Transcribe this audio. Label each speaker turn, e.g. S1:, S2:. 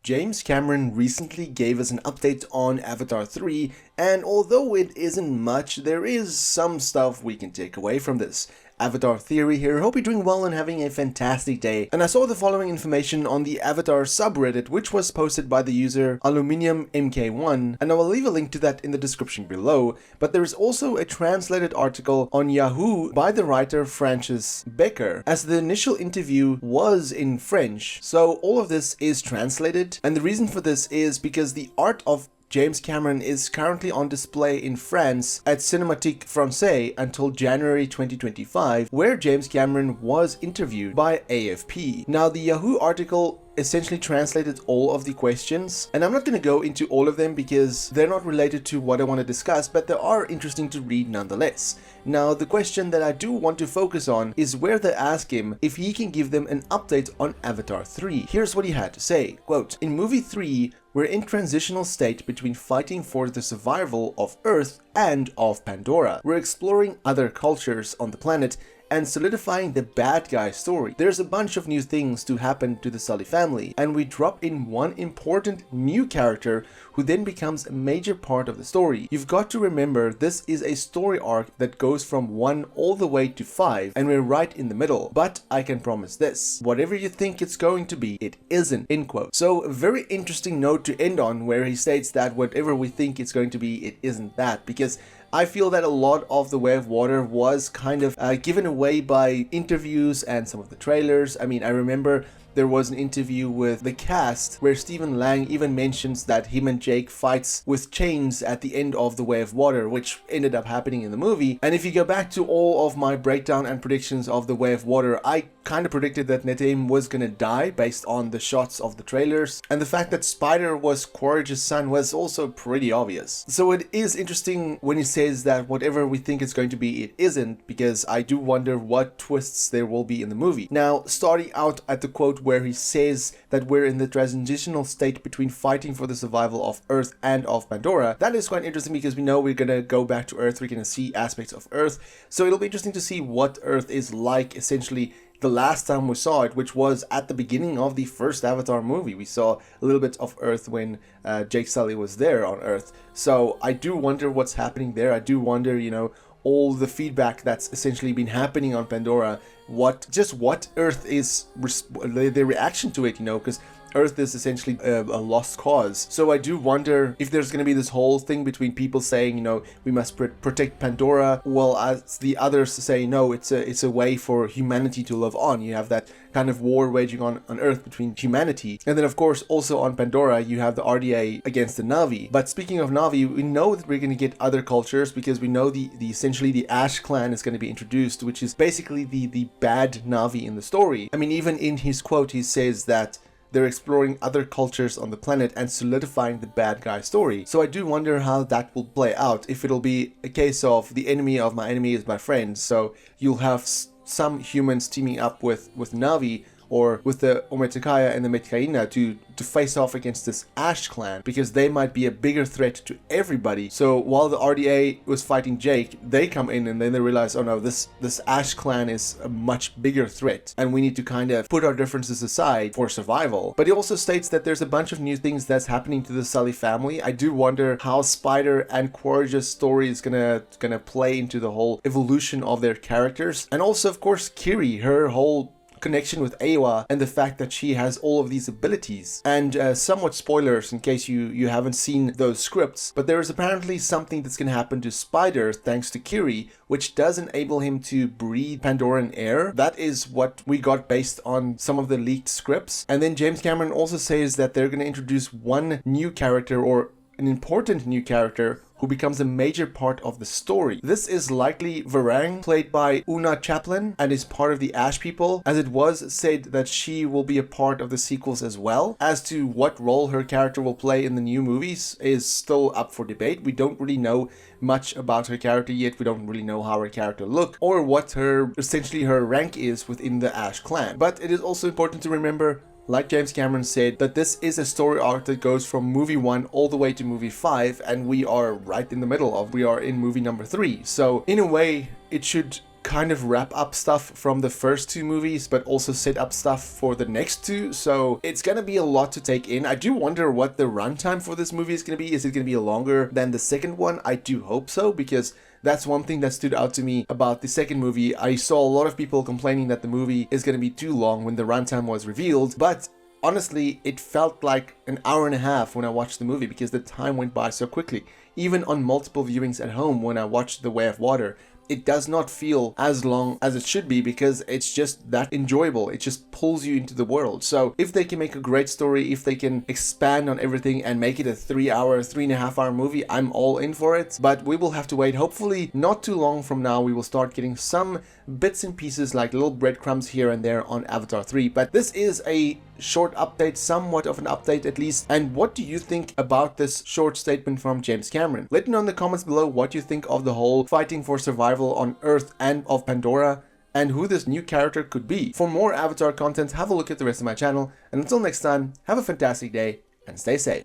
S1: James Cameron recently gave us an update on Avatar 3, and although it isn't much, there is some stuff we can take away from this. Avatar Theory here, hope you're doing well and having a fantastic day. And I saw the following information on the Avatar subreddit, which was posted by the user AluminiumMK1, and I will leave a link to that in the description below. But there is also a translated article on Yahoo by the writer Francis Becker, as the initial interview was in French. So all of this is translated, and the reason for this is because the art of James Cameron is currently on display in France at Cinémathèque Française until January 2025, where James Cameron was interviewed by AFP. Now, the Yahoo article essentially translated all of the questions, and I'm not going to go into all of them because they're not related to what I want to discuss, but they are interesting to read nonetheless. Now, the question that I do want to focus on is where they ask him if he can give them an update on Avatar 3. Here's what he had to say, quote, "In movie 3, we're in transitional state between fighting for the survival of Earth and of Pandora. We're exploring other cultures on the planet and solidifying the bad guy story. There's a bunch of new things to happen to the Sully family, and we drop in one important new character who then becomes a major part of the story. You've got to remember this is a story arc that goes from 1 all the way to 5, and we're right in the middle. But I can promise this, whatever you think it's going to be, it isn't," end quote. So a very interesting note to end on, where he states that whatever we think it's going to be, it isn't that, because I feel that a lot of The Way of Water was kind of given away by interviews and some of the trailers. I mean, I remember there was an interview with the cast where Stephen Lang even mentions that him and Jake fights with chains at the end of The Way of Water, which ended up happening in the movie. And if you go back to all of my breakdown and predictions of The Way of Water, I kind of predicted that Neytiri was gonna die based on the shots of the trailers, and the fact that Spider was Quaritch's son was also pretty obvious. So it is interesting when he says that whatever we think it's going to be, it isn't, because I do wonder what twists there will be in the movie. Now, starting out at the quote where he says that we're in the transitional state between fighting for the survival of Earth and of Pandora, that is quite interesting because we know we're gonna go back to Earth, we're gonna see aspects of Earth, so it'll be interesting to see what Earth is like essentially the last time we saw it, which was at the beginning of the first Avatar movie. We saw a little bit of Earth when Jake Sully was there on Earth. So I do wonder what's happening there. I do wonder, you know, all the feedback that's essentially been happening on Pandora, what Earth is, the reaction to it, you know, because Earth is essentially a lost cause. So I do wonder if there's going to be this whole thing between people saying, you know, we must protect Pandora, while as the others say, no, it's a way for humanity to live on. You have that kind of war waging on Earth between humanity. And then of course also on Pandora you have the RDA against the Na'vi. But speaking of Na'vi, we know that we're going to get other cultures because we know the essentially the Ash clan is going to be introduced, which is basically the bad Na'vi in the story. I mean, even in his quote he says that they're exploring other cultures on the planet and solidifying the bad guy story. So I do wonder how that will play out, if it'll be a case of the enemy of my enemy is my friend. So you'll have some humans teaming up with Na'vi or with the Metkayina and the Metkayina to face off against this Ash clan, because they might be a bigger threat to everybody. So while the RDA was fighting Jake, they come in and then they realize, oh no, this Ash clan is a much bigger threat and we need to kind of put our differences aside for survival. But he also states that there's a bunch of new things that's happening to the Sully family. I do wonder how Spider and Quaritch's story is gonna play into the whole evolution of their characters. And also of course Kiri, her whole connection with Eywa and the fact that she has all of these abilities. And somewhat spoilers in case you haven't seen those scripts, but there is apparently something that's going to happen to Spider thanks to Kiri, which does enable him to breathe Pandoran air. That is what we got based on some of the leaked scripts. And then James Cameron also says that they're going to introduce one new character, or an important new character, who becomes a major part of the story. This is likely Varang, played by Una Chaplin, and is part of the Ash people, as it was said that she will be a part of the sequels as well. As to what role her character will play in the new movies is still up for debate. We don't really know much about her character yet. We don't really know how her character looks, or what essentially her rank is within the Ash clan. But it is also important to remember, like James Cameron said, that this is a story arc that goes from movie 1 all the way to movie 5, and we are right in the middle of, we are in movie number 3. So in a way, it should kind of wrap up stuff from the first two movies, but also set up stuff for the next two. So it's gonna be a lot to take in. I do wonder what the runtime for this movie is gonna be. Is it gonna be longer than the second one? I do hope so, because that's one thing that stood out to me about the second movie. I saw a lot of people complaining that the movie is gonna be too long when the runtime was revealed, but honestly, it felt like an hour and a half when I watched the movie because the time went by so quickly. Even on multiple viewings at home when I watched The Way of Water, it does not feel as long as it should be because it's just that enjoyable. It just pulls you into the world. So if they can make a great story, if they can expand on everything and make it a 3.5 hour movie, I'm all in for it. But we will have to wait. Hopefully not too long from now, we will start getting some bits and pieces, like little breadcrumbs here and there on Avatar 3. But this is a short update, somewhat of an update at least. And what do you think about this short statement from James Cameron? Let me know in the comments below what you think of the whole fighting for survival on Earth and of Pandora, and who this new character could be. For more Avatar content, have a look at the rest of my channel, and until next time, have a fantastic day and stay safe.